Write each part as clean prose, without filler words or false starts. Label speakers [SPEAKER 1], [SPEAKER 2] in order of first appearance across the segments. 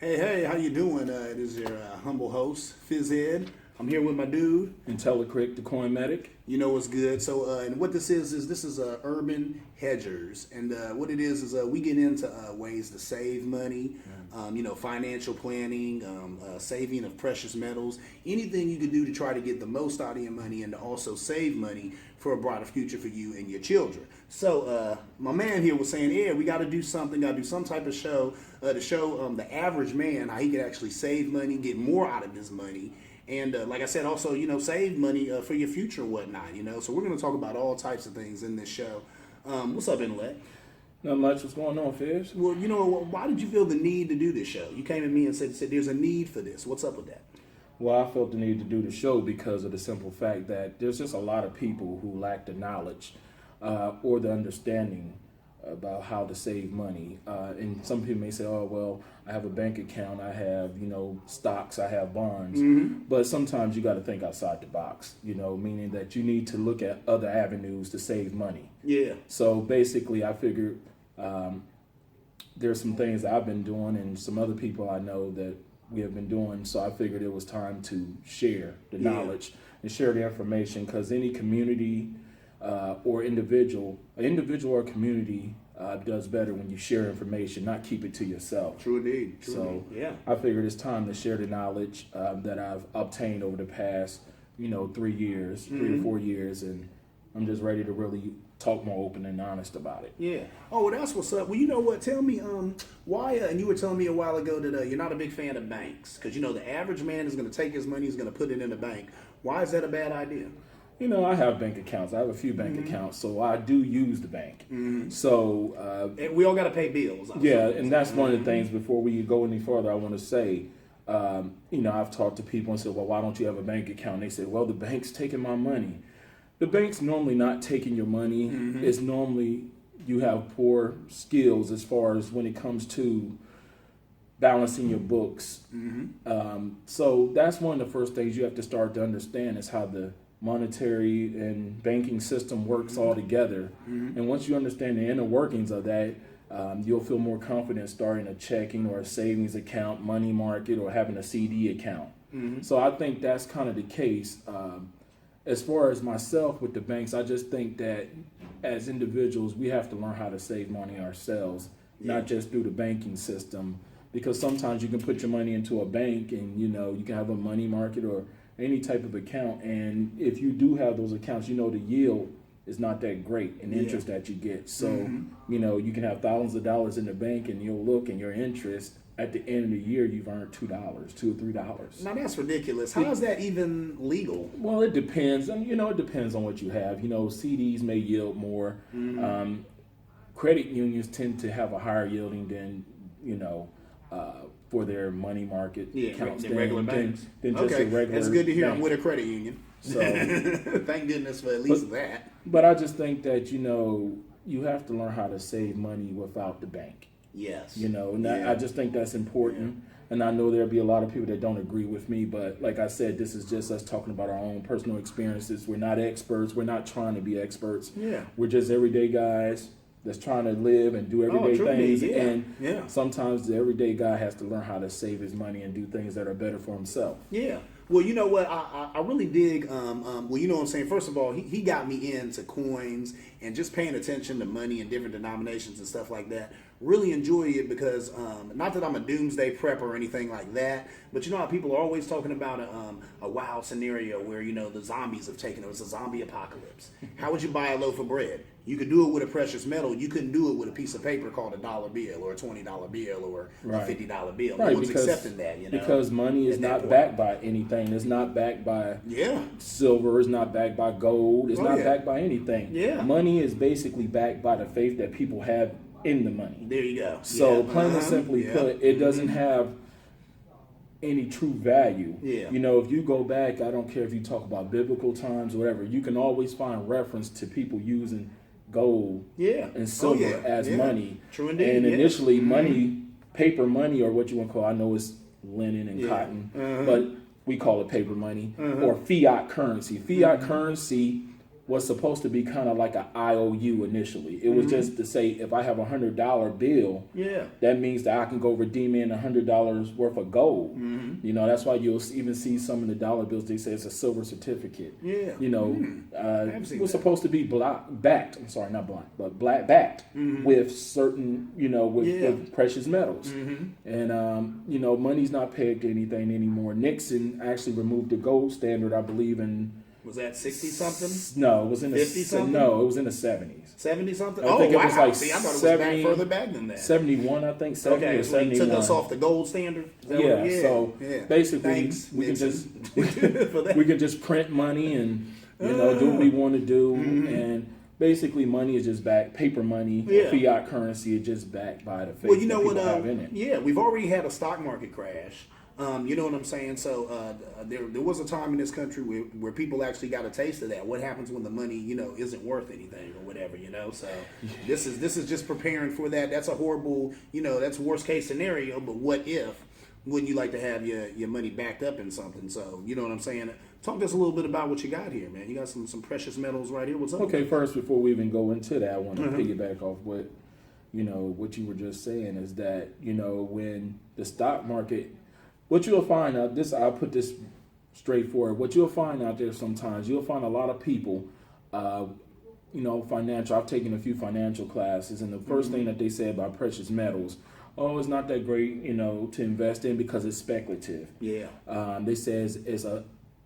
[SPEAKER 1] Hey, how you doing? This is your humble host, Fizzhead. I'm here with my dude.
[SPEAKER 2] Intalecrek, the coin medic.
[SPEAKER 1] You know what's good. So, and what this is Urban Hedgers, and what it is we get into ways to save money, financial planning, saving of precious metals, anything you can do to try to get the most out of your money and to also save money for a brighter future for you and your children. So, my man here was saying, yeah, we got to do something, got to do some type of show to show the average man how he can actually save money, get more out of his money. And like I said, also, save money for your future and whatnot, So we're going to talk about all types of things in this show. What's up, Intellect?
[SPEAKER 2] Not much. What's going on, Fizz?
[SPEAKER 1] Well, why did you feel the need to do this show? You came to me and said there's a need for this. What's up with that?
[SPEAKER 2] Well, I felt the need to do the show because of the simple fact that there's just a lot of people who lack the knowledge or the understanding about how to save money. And some people may say, oh, well, I have a bank account, I have, stocks, I have bonds. Mm-hmm. But sometimes you got to think outside the box, meaning that you need to look at other avenues to save money.
[SPEAKER 1] Yeah.
[SPEAKER 2] So basically, I figured there's some things that I've been doing and some other people I know that we have been doing. So I figured it was time to share the knowledge and share the information, because any community or individual or community does better when you share information, not keep it to yourself.
[SPEAKER 1] True indeed.
[SPEAKER 2] Yeah. I figured it's time to share the knowledge that I've obtained over the past, 3 years, mm-hmm. 3 to 4 years, and I'm just ready to really talk more open and honest about it.
[SPEAKER 1] Yeah. Oh, well, that's what's up. Well, you know what? Tell me why, and you were telling me a while ago that you're not a big fan of banks, because, the average man is going to take his money, he's going to put it in a bank. Why is that a bad idea?
[SPEAKER 2] I have bank accounts. I have a few bank mm-hmm. accounts, so I do use the bank. Mm-hmm. So
[SPEAKER 1] and we all got to pay bills.
[SPEAKER 2] And that's one of the things. Before we go any further, I want to say, I've talked to people and said, well, why don't you have a bank account? And they said, well, the bank's taking my money. The bank's normally not taking your money. Mm-hmm. It's normally you have poor skills as far as when it comes to balancing your books. Mm-hmm. So that's one of the first things you have to start to understand is how the monetary and banking system works all together. Mm-hmm. And once you understand the inner workings of that, you'll feel more confident starting a checking or a savings account, money market, or having a CD account. Mm-hmm. So I think that's kind of the case. As far as myself with the banks, I just think that as individuals, we have to learn how to save money ourselves, not just through the banking system, because sometimes you can put your money into a bank and, you can have a money market or any type of account, and if you do have those accounts, the yield is not that great in interest that you get. So, mm-hmm. You can have thousands of dollars in the bank, and you'll look, and your interest at the end of the year, you've earned $2 or $3.
[SPEAKER 1] Now that's ridiculous. How is that even legal?
[SPEAKER 2] Well, it depends, and it depends on what you have. CDs may yield more. Mm-hmm. Credit unions tend to have a higher yielding than for their money market accounts
[SPEAKER 1] than regular banks.
[SPEAKER 2] Than just a regular
[SPEAKER 1] That's good to hear.
[SPEAKER 2] banks.
[SPEAKER 1] I'm with a credit union. So thank goodness for at least that.
[SPEAKER 2] But I just think that, you have to learn how to save money without the bank.
[SPEAKER 1] Yes.
[SPEAKER 2] I just think that's important. Yeah. And I know there'll be a lot of people that don't agree with me, but like I said, this is just us talking about our own personal experiences. We're not experts. We're not trying to be experts.
[SPEAKER 1] Yeah.
[SPEAKER 2] We're just everyday guys that's trying to live and do everyday things. And sometimes the everyday guy has to learn how to save his money and do things that are better for himself.
[SPEAKER 1] Yeah. Well, you know what? I really dig. Well, you know what I'm saying? First of all, he got me into coins and just paying attention to money and different denominations and stuff like that. Really enjoy it because, not that I'm a doomsday prepper or anything like that, but how people are always talking about a wild scenario where, the zombies have taken it. It's a zombie apocalypse. How would you buy a loaf of bread? You could do it with a precious metal. You couldn't do it with a piece of paper called a $1 bill or a $20 bill or a $50 bill. No one's accepting that,
[SPEAKER 2] Because money is not backed by anything. It's not backed by silver. It's not backed by gold. It's not backed by anything.
[SPEAKER 1] Yeah.
[SPEAKER 2] Money is basically backed by the faith that people have in the money.
[SPEAKER 1] There you go.
[SPEAKER 2] So plain and simply put, it doesn't have any true value.
[SPEAKER 1] Yeah.
[SPEAKER 2] If you go back, I don't care if you talk about biblical times or whatever, you can always find reference to people using gold and silver as money.
[SPEAKER 1] True indeed.
[SPEAKER 2] And initially money, paper money, or what you want to call, I know it's linen and cotton, but we call it paper money or fiat currency. Fiat currency was supposed to be kind of like an IOU initially. It was just to say if I have $100 bill, that means that I can go redeem in $100 worth of gold. You know, that's why you'll even see some of the dollar bills. They say it's a silver certificate. You know, it was supposed to be backed. I'm sorry, not black, but black backed with certain, you know, with precious metals. And you know, money's not pegged to anything anymore. Nixon actually removed the gold standard, I believe, in.
[SPEAKER 1] Was that 60 something?
[SPEAKER 2] No, it was in the
[SPEAKER 1] 50 something.
[SPEAKER 2] No, it was in the 70s.
[SPEAKER 1] 70 something.
[SPEAKER 2] I think it was like
[SPEAKER 1] See, I thought it was
[SPEAKER 2] 70,
[SPEAKER 1] further back than that.
[SPEAKER 2] 71, I think. 70
[SPEAKER 1] okay,
[SPEAKER 2] or
[SPEAKER 1] so he
[SPEAKER 2] 71.
[SPEAKER 1] took us off the gold standard.
[SPEAKER 2] So basically,
[SPEAKER 1] Thanks,
[SPEAKER 2] we can
[SPEAKER 1] Nixon.
[SPEAKER 2] just we can just print money and you know do what we want to do, and basically money is just backed. Paper money, fiat currency is just backed by the faith
[SPEAKER 1] well, you know
[SPEAKER 2] that people
[SPEAKER 1] what?
[SPEAKER 2] have in it.
[SPEAKER 1] Yeah, we've already had a stock market crash. You know what I'm saying? So there was a time in this country where people actually got a taste of that. What happens when the money, you know, isn't worth anything or whatever, you know? So this is just preparing for that. That's a horrible, you know, that's worst case scenario. But what if? Wouldn't you like to have your money backed up in something? So you know what I'm saying? Talk to us a little bit about what you got here, man. You got some precious metals right here. What's up?
[SPEAKER 2] Okay, first before we even go into that, I want to piggyback off what you know what you were just saying is that you know when the stock market. What you'll find out, I'll put this straightforward. What you'll find out there sometimes, you'll find a lot of people, you know, financial. I've taken a few financial classes, and the first thing that they say about precious metals, it's not that great, you know, to invest in because it's speculative. They say it's a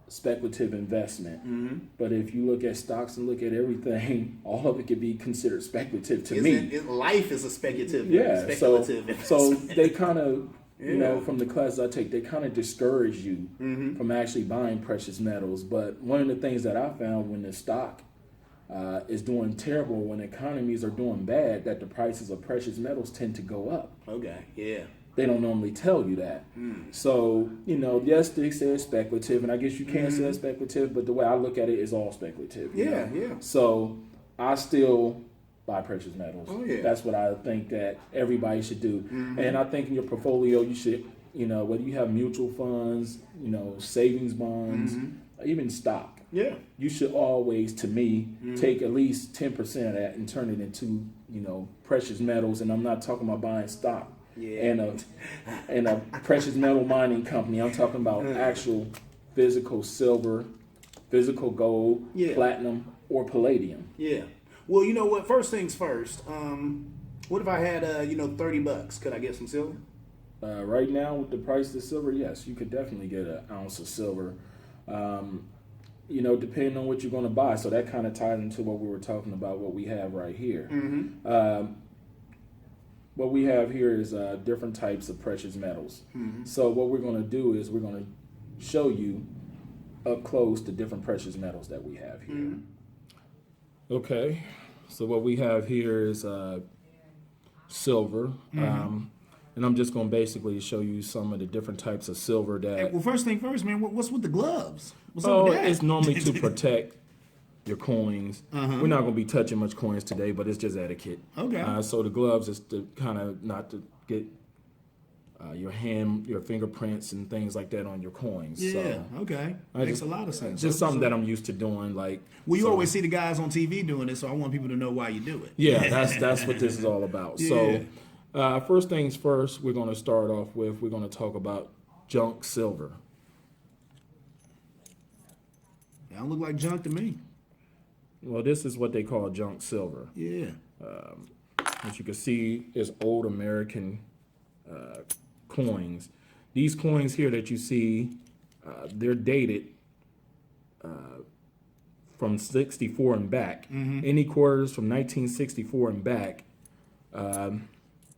[SPEAKER 2] speculative investment. But if you look at stocks and look at everything, all of it can be considered speculative to me.
[SPEAKER 1] Life is a speculative.
[SPEAKER 2] So they kind of. You know, from the classes I take, they kind of discourage you from actually buying precious metals. But one of the things that I found when the stock is doing terrible, when economies are doing bad, that the prices of precious metals tend to go up. They don't normally tell you that. So, you know, yes, they say it's speculative, and I guess you can say it's speculative, but the way I look at it is all speculative. You know? So I still buy precious metals. That's what I think that everybody should do. And I think in your portfolio, you should, you know, whether you have mutual funds, you know, savings bonds, even stock. You should always, to me, take at least 10% of that and turn it into, you know, precious metals. And I'm not talking about buying stock and a precious metal mining company. I'm talking about actual physical silver, physical gold, platinum, or palladium.
[SPEAKER 1] Well, you know what? First things first. What if I had, you know, $30? Could I get some silver?
[SPEAKER 2] Right now, with the price of silver, yes, you could definitely get an ounce of silver. You know, depending on what you're going to buy. So that kind of ties into what we were talking about. What we have right here. What we have here is different types of precious metals. So what we're going to do is we're going to show you up close the different precious metals that we have here. Okay, so what we have here is silver, and I'm just going to basically show you some of the different types of silver that...
[SPEAKER 1] Well, first thing first, man, what's with the gloves? What's up with that?
[SPEAKER 2] It's normally to protect your coins. We're not going to be touching much coins today, but it's just etiquette. So the gloves is to kind of not to get your fingerprints and things like that on your coins.
[SPEAKER 1] Makes a lot of sense.
[SPEAKER 2] Just something that I'm used to doing.
[SPEAKER 1] Well, you always see the guys on TV doing it, so I want people to know why you do it.
[SPEAKER 2] That's what this is all about. So first things first, we're going to start off with, we're going to talk about junk silver.
[SPEAKER 1] That don't look like junk to me.
[SPEAKER 2] Well, this is what they call junk silver. As you can see, is old American coins. These coins here that you see, they're dated from 64 and back. Any quarters from 1964 and back are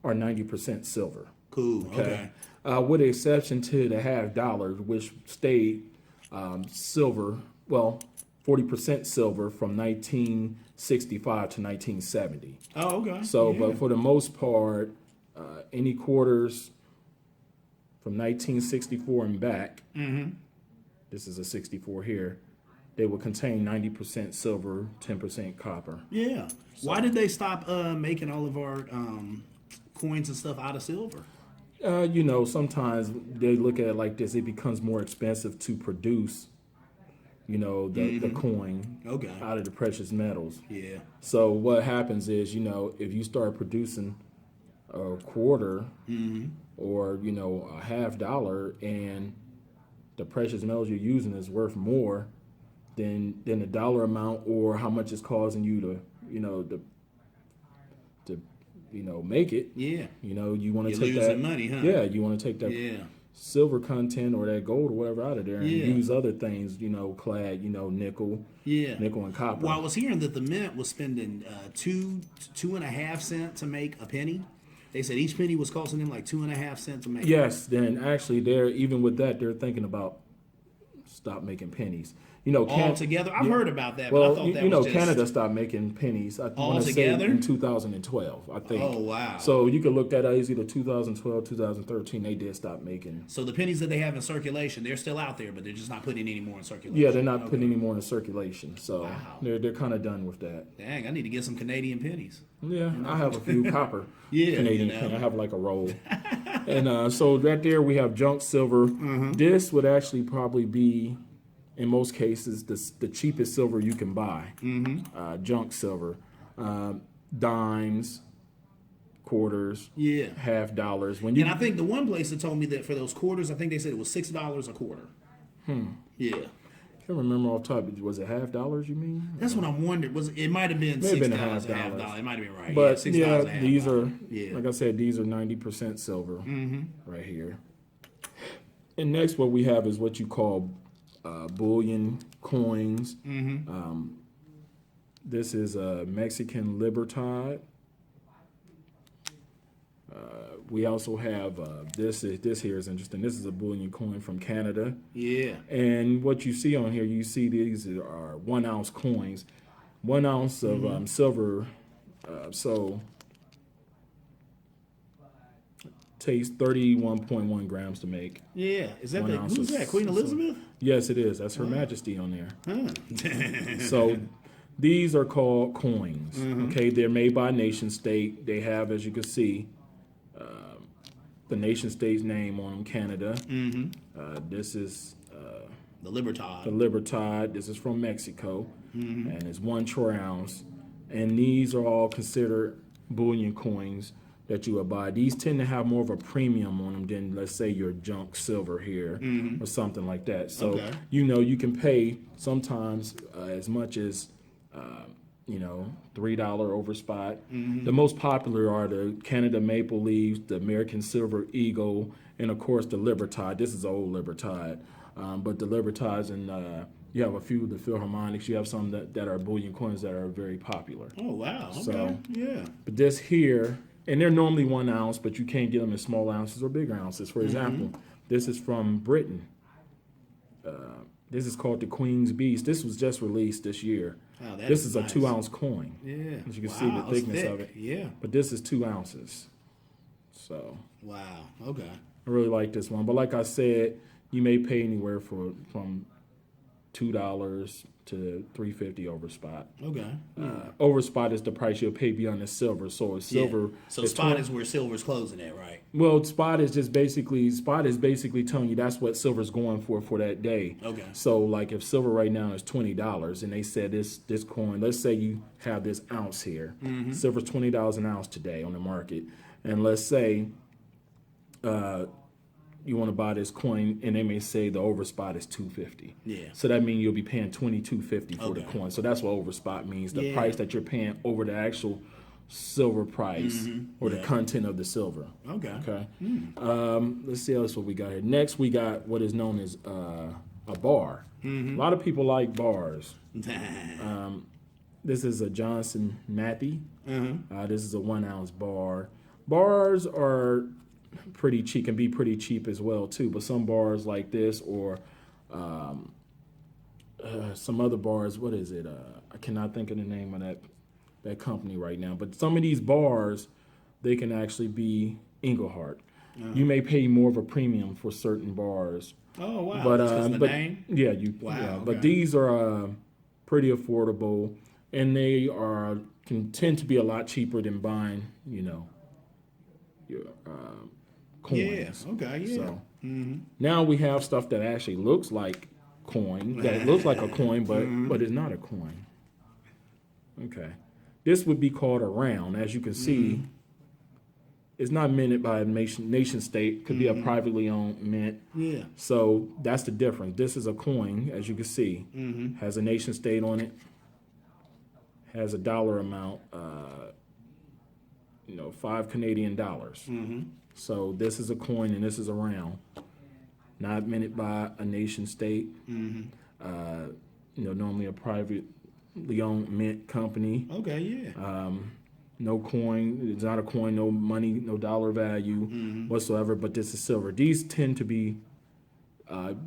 [SPEAKER 2] 90% silver.
[SPEAKER 1] Cool. Okay.
[SPEAKER 2] With the exception to the half dollar, which stayed silver, 40% silver from 1965 to 1970.
[SPEAKER 1] Oh, okay.
[SPEAKER 2] So, but for the most part, any quarters from 1964 and back, this is a 64 here, they will contain 90% silver, 10% copper.
[SPEAKER 1] So, why did they stop making all of our coins and stuff out of silver?
[SPEAKER 2] You know, sometimes they look at it like this, it becomes more expensive to produce the coin
[SPEAKER 1] Okay.
[SPEAKER 2] out of the precious metals.
[SPEAKER 1] Yeah.
[SPEAKER 2] So what happens is, if you start producing a quarter or, a $50 and the precious metals you're using is worth more than the dollar amount or how much it's causing you to, make it.
[SPEAKER 1] Yeah.
[SPEAKER 2] You want to
[SPEAKER 1] You're
[SPEAKER 2] take that
[SPEAKER 1] losing money, huh?
[SPEAKER 2] Yeah, you want to take that
[SPEAKER 1] Yeah.
[SPEAKER 2] silver content or that gold or whatever out of there and
[SPEAKER 1] Yeah.
[SPEAKER 2] use other things, clad, nickel,
[SPEAKER 1] Yeah.
[SPEAKER 2] nickel and copper.
[SPEAKER 1] Well, I was hearing that the mint was spending 2.5 cents to make a penny. They said each penny was costing them like 2.5 cents to make.
[SPEAKER 2] Yes, then actually even with that, they're thinking about stop making pennies.
[SPEAKER 1] Altogether, I've heard about that.
[SPEAKER 2] Well,
[SPEAKER 1] but I thought that
[SPEAKER 2] you know,
[SPEAKER 1] was just
[SPEAKER 2] Canada stopped making pennies. I want to say
[SPEAKER 1] Altogether?
[SPEAKER 2] in 2012, I think.
[SPEAKER 1] Oh, wow.
[SPEAKER 2] So you could look at it as either 2012, 2013. They did stop making.
[SPEAKER 1] So the pennies that they have in circulation, they're still out there, but they're just not putting any more in circulation.
[SPEAKER 2] Yeah, they're not putting any more in circulation. So
[SPEAKER 1] Wow.
[SPEAKER 2] they're kind of done with that.
[SPEAKER 1] Dang, I need to get some Canadian pennies.
[SPEAKER 2] Yeah, I have a few copper
[SPEAKER 1] Yeah,
[SPEAKER 2] Canadian.
[SPEAKER 1] you know.
[SPEAKER 2] Penny. I have like a roll. And so right there we have junk silver. This would actually probably be, in most cases, the cheapest silver you can buy. Junk silver, dimes, quarters,
[SPEAKER 1] Yeah.
[SPEAKER 2] $50. When
[SPEAKER 1] And I think the one place that told me that for those quarters, I think they said it was $6 a quarter. Yeah.
[SPEAKER 2] I can't remember off the top. Was it $50? You mean?
[SPEAKER 1] That's what I'm wondering. It might have been
[SPEAKER 2] Maybe
[SPEAKER 1] $6
[SPEAKER 2] been
[SPEAKER 1] a
[SPEAKER 2] a
[SPEAKER 1] half
[SPEAKER 2] $half.
[SPEAKER 1] dollar. It might have been right.
[SPEAKER 2] But
[SPEAKER 1] $6
[SPEAKER 2] yeah,
[SPEAKER 1] a half
[SPEAKER 2] these
[SPEAKER 1] dollar.
[SPEAKER 2] are,
[SPEAKER 1] Yeah.
[SPEAKER 2] like I said, these are 90% silver right here. And next, what we have is what you call bullion coins. This is a Mexican Libertad. We also have this here is interesting. This is a bullion coin from Canada.
[SPEAKER 1] Yeah.
[SPEAKER 2] And what you see on here, you see these are 1 ounce coins. 1 ounce of silver, so takes 31.1 grams to make.
[SPEAKER 1] Yeah. Is that
[SPEAKER 2] 1
[SPEAKER 1] the,
[SPEAKER 2] ounce
[SPEAKER 1] who's
[SPEAKER 2] of
[SPEAKER 1] that? Queen Elizabeth?
[SPEAKER 2] Yes, it is. That's Her Majesty on there.
[SPEAKER 1] Huh.
[SPEAKER 2] So these are called coins. Okay, they're made by nation state. They have, as you can see, the nation state's name on them, Canada. This is
[SPEAKER 1] The Libertad.
[SPEAKER 2] the Libertad. This is from Mexico, and it's 1 troy ounce. And these are all considered bullion coins that you would buy. These tend to have more of a premium on them than, let's say, your junk silver here or something like that. So,
[SPEAKER 1] Okay.
[SPEAKER 2] you can pay sometimes as much as, $3 over spot. The most popular are the Canada Maple Leafs, the American Silver Eagle, and of course the Libertad. This is the old Libertad. But the Libertads and you have a few of the Philharmonics. You have some that are bullion coins that are very popular.
[SPEAKER 1] Oh, wow. Okay.
[SPEAKER 2] So-
[SPEAKER 1] yeah.
[SPEAKER 2] But this here, and they're normally 1 ounce, but you can't get them in small ounces or bigger ounces. For example, this is from Britain. This is called the Queen's Beast. This was just released this year.
[SPEAKER 1] Wow, that
[SPEAKER 2] This
[SPEAKER 1] is
[SPEAKER 2] is a
[SPEAKER 1] nice.
[SPEAKER 2] 2 ounce coin.
[SPEAKER 1] Yeah.
[SPEAKER 2] As you can see the
[SPEAKER 1] Wow, it's
[SPEAKER 2] thickness of
[SPEAKER 1] thick.
[SPEAKER 2] it.
[SPEAKER 1] Yeah.
[SPEAKER 2] But this is 2 ounces. So
[SPEAKER 1] Wow. Okay.
[SPEAKER 2] I really like this one. But like I said, you may pay anywhere from $2 to $3.50 over spot.
[SPEAKER 1] Okay.
[SPEAKER 2] Over spot is the price you'll pay beyond the silver. So it's silver.
[SPEAKER 1] Yeah. So
[SPEAKER 2] it's
[SPEAKER 1] spot
[SPEAKER 2] 20
[SPEAKER 1] is where silver's closing at, right?
[SPEAKER 2] Well, spot is basically telling you that's what silver's going for that day.
[SPEAKER 1] Okay.
[SPEAKER 2] So like if silver right now is $20 and they said this coin, let's say you have this ounce here, silver's $20 an ounce today on the market, and let's say you want to buy this coin and they may say the over spot is $2.50.
[SPEAKER 1] Yeah.
[SPEAKER 2] So that means you'll be paying $22.50 for the
[SPEAKER 1] Okay.
[SPEAKER 2] coin. So that's what over spot means. The
[SPEAKER 1] Yeah.
[SPEAKER 2] price that you're paying over the actual silver price or the
[SPEAKER 1] Yeah.
[SPEAKER 2] content of the silver.
[SPEAKER 1] Okay.
[SPEAKER 2] Okay. Let's see else what we got here. Next, we got what is known as a bar. A lot of people like bars. This is a Johnson Matthey. This is a 1 ounce bar. Bars are pretty cheap, can be pretty cheap as well too. But some bars like this or some other bars, what is it? I cannot think of the name of that company right now. But some of these bars, they can actually be Engelhart. You may pay more of a premium for certain bars.
[SPEAKER 1] Oh, wow.
[SPEAKER 2] But
[SPEAKER 1] Just 'cause of the name?
[SPEAKER 2] yeah,
[SPEAKER 1] Wow,
[SPEAKER 2] yeah.
[SPEAKER 1] okay.
[SPEAKER 2] But these are pretty affordable, and they can tend to be a lot cheaper than buying, your coins.
[SPEAKER 1] Yeah. Okay. Yeah.
[SPEAKER 2] So now we have stuff that actually looks like coin that looks like a coin, but it's not a coin. Okay. This would be called a round. As you can see, it's not minted by a nation state. Could be a privately owned mint.
[SPEAKER 1] Yeah.
[SPEAKER 2] So that's the difference. This is a coin, as you can see. Has a nation state on it. Has a dollar amount, $5 Canadian. So this is a coin and this is a round. Not minted by a nation state. Normally a privately owned mint company.
[SPEAKER 1] Okay, yeah.
[SPEAKER 2] No coin. It's not a coin. No money. No dollar value whatsoever. But this is silver. These tend to be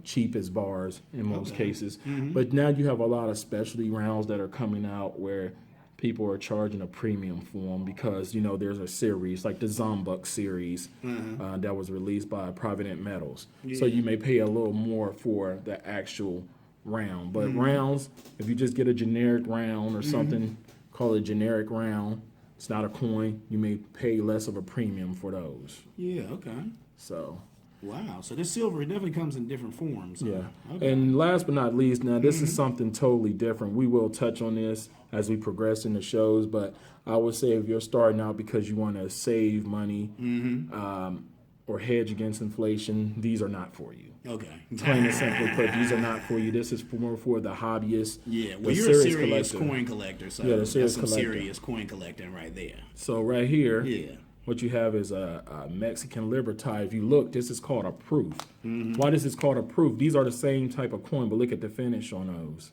[SPEAKER 2] cheap as bars in most cases. But now you have a lot of specialty rounds that are coming out where people are charging a premium for them because there's a series like the Zombuk series that was released by Provident Metals. So you may pay a little more for the actual round. But rounds, if you just get a generic round or something, call it generic round. It's not a coin. You may pay less of a premium for those.
[SPEAKER 1] Yeah, okay.
[SPEAKER 2] So.
[SPEAKER 1] Wow. So this silver definitely comes in different forms.
[SPEAKER 2] Yeah.
[SPEAKER 1] Okay.
[SPEAKER 2] And last but not least, now this is something totally different. We will touch on this as we progress in the shows, but I would say if you're starting out because you want to save money or hedge against inflation, these are not for you.
[SPEAKER 1] Okay.
[SPEAKER 2] Plain and simply put, these are not for you. This is more for the hobbyist.
[SPEAKER 1] Yeah, well,
[SPEAKER 2] the
[SPEAKER 1] you're a serious
[SPEAKER 2] collector.
[SPEAKER 1] coin collector, so
[SPEAKER 2] Yeah, the
[SPEAKER 1] that's
[SPEAKER 2] serious
[SPEAKER 1] some
[SPEAKER 2] collector.
[SPEAKER 1] serious coin collecting right there.
[SPEAKER 2] So right here,
[SPEAKER 1] Yeah.
[SPEAKER 2] what you have is a Mexican Libertad. If you look, this is called a proof. Why this is called a proof? These are the same type of coin, but look at the finish on those.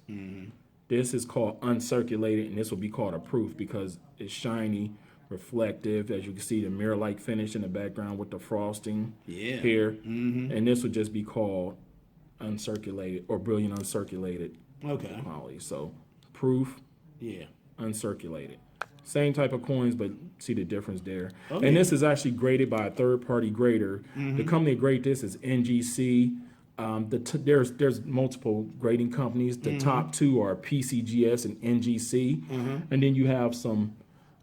[SPEAKER 2] This is called uncirculated, and this will be called a proof because it's shiny, reflective. As you can see, the mirror-like finish in the background with the frosting here. And this would just be called uncirculated or bullion uncirculated quality. So proof, uncirculated. Same type of coins, but see the difference there. And this is actually graded by a third-party grader. The company that grade this is NGC. There's multiple grading companies. The top two are PCGS and NGC. And then you have some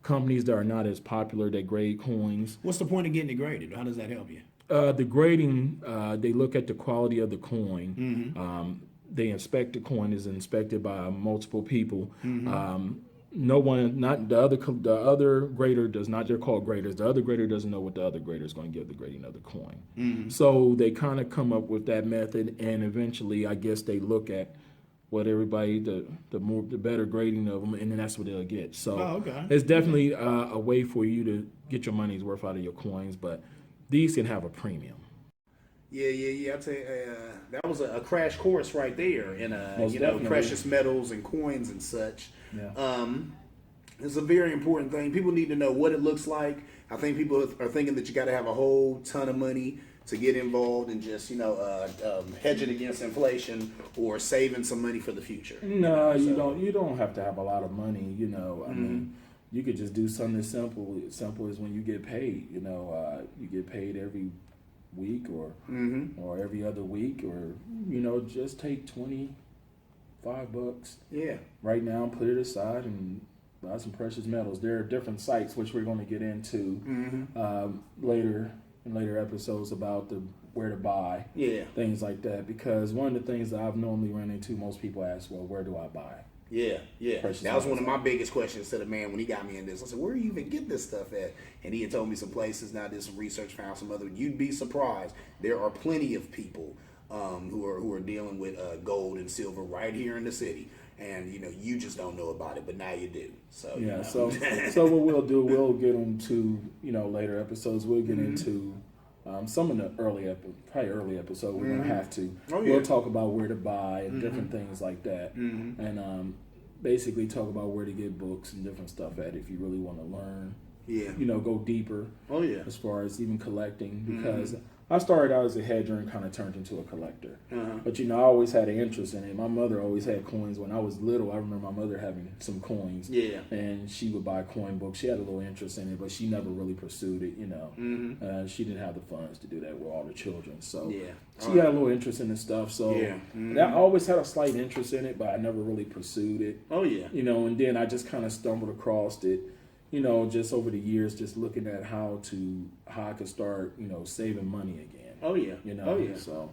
[SPEAKER 2] companies that are not as popular that grade coins.
[SPEAKER 1] What's the point of getting it graded? How does that help you?
[SPEAKER 2] The grading, they look at the quality of the coin. They inspect the coin. Is inspected by multiple people. No one, not the other grader does not. They're called graders. The other grader doesn't know what the other grader is going to give the grading of the coin. So they kind of come up with that method, and eventually, I guess they look at what everybody the better grading of them, and then that's what they'll get. So it's definitely a way for you to get your money's worth out of your coins, but these can have a premium.
[SPEAKER 1] Yeah. I tell you, that was a crash course right there in precious metals and coins and such.
[SPEAKER 2] Yeah.
[SPEAKER 1] It's a very important thing. People need to know what it looks like. I think people are thinking that you got to have a whole ton of money to get involved in just hedging against inflation or saving some money for the future.
[SPEAKER 2] No, you don't. You don't have to have a lot of money. I mean, you could just do something as simple as when you get paid. You get paid every week or every other week, or just take $25 right now, put it aside and buy some precious metals. There are different sites which we're going to get into later in later episodes about where to buy things like that, because one of the things that I've normally run into, most people ask, well, where do I buy?
[SPEAKER 1] That was one of my biggest questions to the man when he got me in this. I said, where do you even get this stuff at? And he had told me some places. Now I did some research, found some other. You'd be surprised. There are plenty of people who are dealing with gold and silver right here in the city, and you just don't know about it, but now you do. So
[SPEAKER 2] so what we'll do, we'll get into later episodes. We'll get into some of the early episode. We're gonna have to. We'll talk about where to buy and different things like that, and basically talk about where to get books and different stuff at if you really want to learn. Go deeper. As far as even collecting, because I started out as a hedger and kind of turned into a collector. But I always had an interest in it. My mother always had coins. When I was little, I remember my mother having some coins. And she would buy coin books. She had a little interest in it, but she never really pursued it. She didn't have the funds to do that with all the children. So she had a little interest in this stuff. So I always had a slight interest in it, but I never really pursued it. And then I just kind of stumbled across it. Just over the years, just looking at how I could start, saving money again.
[SPEAKER 1] Oh yeah.
[SPEAKER 2] You know.
[SPEAKER 1] Oh yeah.
[SPEAKER 2] So.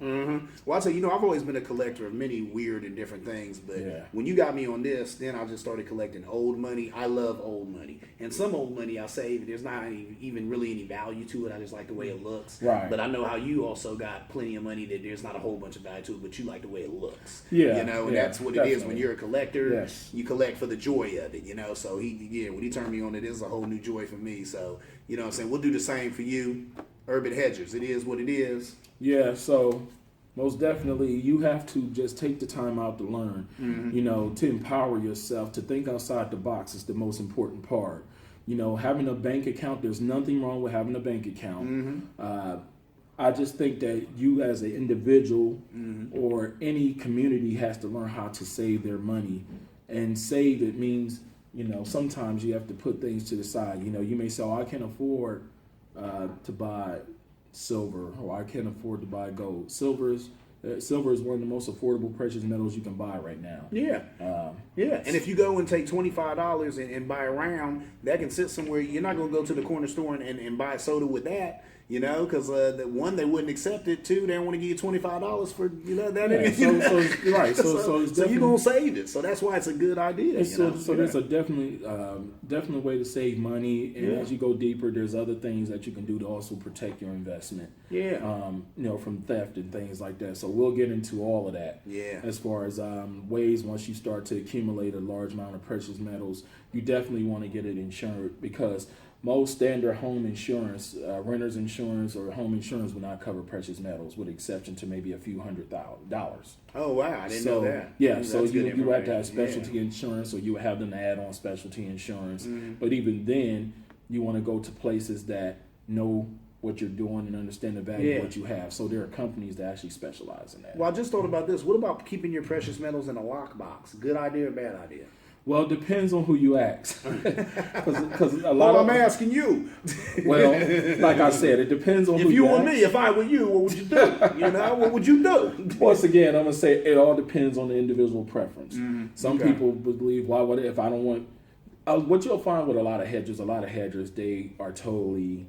[SPEAKER 1] Well, I say, I've always been a collector of many weird and different things, but when you got me on this, then I just started collecting old money. I love old money, and some old money I save. There's not even really any value to it. I just like the way it looks.
[SPEAKER 2] Right.
[SPEAKER 1] But I know how you also got plenty of money that there's not a whole bunch of value to it, but you like the way it looks.
[SPEAKER 2] Yeah.
[SPEAKER 1] And that's what it is when you're a collector.
[SPEAKER 2] Yes.
[SPEAKER 1] You collect for the joy of it. So when he turned me on it, it's a whole new joy for me. So what I'm saying, we'll do the same for you. Urban Hedgers, it is what it is.
[SPEAKER 2] Yeah, so most definitely you have to just take the time out to learn, to empower yourself, to think outside the box is the most important part. Having a bank account, there's nothing wrong with having a bank account. I just think that you as an individual or any community has to learn how to save their money. And save, it means, sometimes you have to put things to the side. You may say, I can't afford to buy silver, or I can't afford to buy gold. Silver is one of the most affordable precious metals you can buy right now.
[SPEAKER 1] Yeah. And if you go and take $25 and buy a round, that can sit somewhere. You're not going to go to the corner store and buy a soda with that. Because one, they wouldn't accept it. Two, they don't want to give you $25 for that.
[SPEAKER 2] Yeah, right.
[SPEAKER 1] So you're gonna save it. So that's why it's a good idea.
[SPEAKER 2] So there's a definitely way to save money, and as you go deeper, there's other things that you can do to also protect your investment.
[SPEAKER 1] Yeah.
[SPEAKER 2] From theft and things like that. So we'll get into all of that.
[SPEAKER 1] Yeah.
[SPEAKER 2] As far as ways once you start to accumulate a large amount of precious metals, you definitely want to get it insured, because most standard home insurance, renter's insurance or home insurance will not cover precious metals, with exception to maybe a few $100,000.
[SPEAKER 1] Oh, wow. I didn't know that.
[SPEAKER 2] Yeah, so you have to have specialty insurance, or you would have them add on specialty insurance. But even then, you want to go to places that know what you're doing and understand the value of what you have. So there are companies that actually specialize in that.
[SPEAKER 1] Well, I just thought about this. What about keeping your precious metals in a lockbox? Good idea or bad idea?
[SPEAKER 2] Well, it depends on who you ask. Because a lot
[SPEAKER 1] I'm asking you.
[SPEAKER 2] Well, like I said, it depends on who you ask.
[SPEAKER 1] If I were you, what would you do? What would you do?
[SPEAKER 2] Once again, I'm going to say it all depends on the individual preference. Some people believe, why would it, if I don't want... what you'll find with a lot of hedgers, they are totally...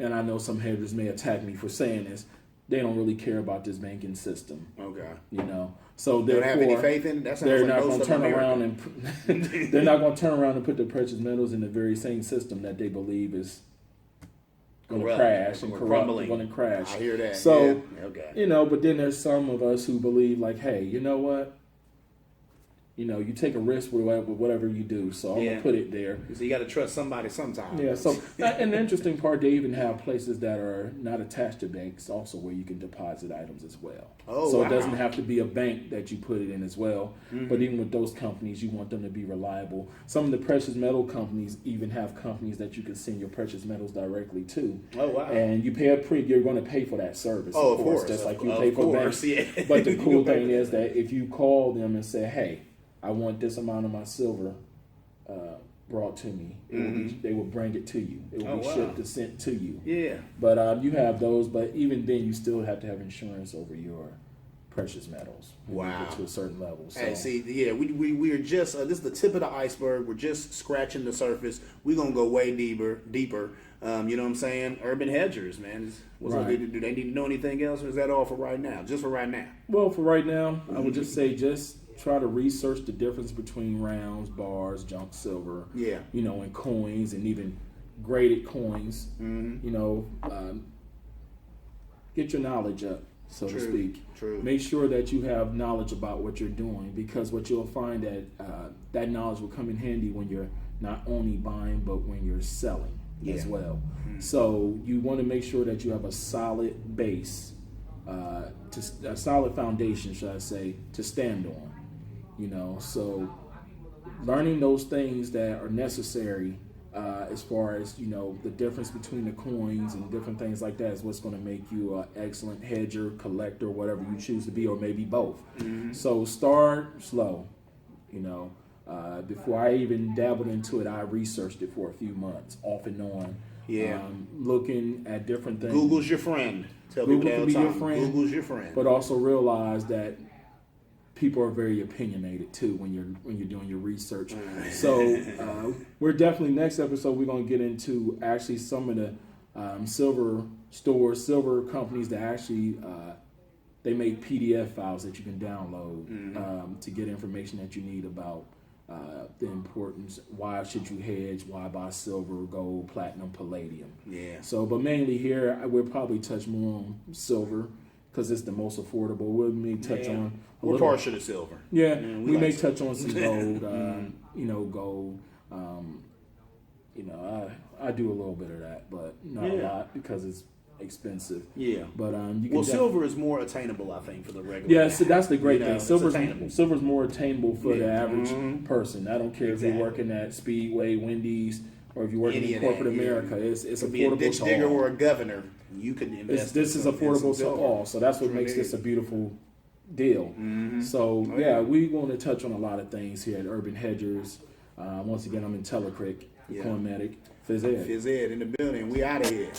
[SPEAKER 2] And I know some hedgers may attack me for saying this. They don't really care about this banking system.
[SPEAKER 1] Okay.
[SPEAKER 2] So
[SPEAKER 1] they don't have any faith in it. They're not going to turn
[SPEAKER 2] around and they're not going to turn around and put the precious metals in the very same system that they believe is going to crash and crumbling. Going to crash.
[SPEAKER 1] I hear that.
[SPEAKER 2] So but then there's some of us who believe like, hey, you know what? You take a risk with whatever you do, so I'm gonna put it there.
[SPEAKER 1] So you got to trust somebody sometime.
[SPEAKER 2] Yeah. So, and the interesting part, they even have places that are not attached to banks, also where you can deposit items as well.
[SPEAKER 1] Oh,
[SPEAKER 2] so it doesn't have to be a bank that you put it in as well. But even with those companies, you want them to be reliable. Some of the precious metal companies even have companies that you can send your precious metals directly to.
[SPEAKER 1] Oh wow!
[SPEAKER 2] And you pay you're going to pay for that service.
[SPEAKER 1] Oh, of course.
[SPEAKER 2] Just like you pay for banks.
[SPEAKER 1] Yeah.
[SPEAKER 2] But the cool thing is that if you call them and say, hey, I want this amount of my silver brought to me. They will bring it to you. It will be shipped and sent to you.
[SPEAKER 1] Yeah.
[SPEAKER 2] But you have those, but even then you still have to have insurance over your precious metals. When you get to a certain level. So.
[SPEAKER 1] Hey, see, we are just, this is the tip of the iceberg. We're just scratching the surface. We're going to go way deeper. You know what I'm saying? Urban Hedgers, man. Do they need to know anything else, or is that all for right now? Just for right now?
[SPEAKER 2] Well, for right now, I would just say try to research the difference between rounds, bars, junk silver, and coins, and even graded coins. Get your knowledge up, so to speak.
[SPEAKER 1] True.
[SPEAKER 2] Make sure that you have knowledge about what you're doing, because what you'll find that knowledge will come in handy when you're not only buying, but when you're selling as well. So you want to make sure that you have a solid base, a solid foundation, should I say, to stand on. So learning those things that are necessary as far as, the difference between the coins and different things like that is what's going to make you an excellent hedger, collector, whatever you choose to be, or maybe both. So start slow. Before I even dabbled into it, I researched it for a few months, off and on. Looking at different things.
[SPEAKER 1] Google's your friend. Tell
[SPEAKER 2] Google
[SPEAKER 1] people
[SPEAKER 2] can be your friend.
[SPEAKER 1] Google's your friend.
[SPEAKER 2] But also realize that people are very opinionated too when you're doing your research. So we're definitely, next episode we're going to get into actually some of the silver stores, silver companies that actually they make PDF files that you can download to get information that you need about the importance. Why should you hedge? Why buy silver, gold, platinum, palladium?
[SPEAKER 1] Yeah.
[SPEAKER 2] So, but mainly here, we'll probably touch more on silver because it's the most affordable. We may touch on
[SPEAKER 1] we're partial to silver.
[SPEAKER 2] Yeah,
[SPEAKER 1] we
[SPEAKER 2] we may
[SPEAKER 1] like
[SPEAKER 2] touch on some gold. Gold. I do a little bit of that, but not a lot because it's expensive.
[SPEAKER 1] Yeah.
[SPEAKER 2] But you can
[SPEAKER 1] silver is more attainable, I think, for the regular.
[SPEAKER 2] Yeah, so that's the great thing.
[SPEAKER 1] It's attainable.
[SPEAKER 2] Silver's more attainable for the average person. I don't care if
[SPEAKER 1] Exactly.
[SPEAKER 2] you're working at Speedway, Wendy's, or if you're working in corporate America. It's
[SPEAKER 1] Could be a
[SPEAKER 2] affordable
[SPEAKER 1] ditch
[SPEAKER 2] to
[SPEAKER 1] digger
[SPEAKER 2] all.
[SPEAKER 1] or a governor. You could invest.
[SPEAKER 2] This is affordable to all, so that's what makes this a beautiful deal. So we want to touch on a lot of things here at Urban Hedgers. Once again, I'm Intalecrek, Cornmetic, Phys Ed.
[SPEAKER 1] Phys Ed in the building. We out of here.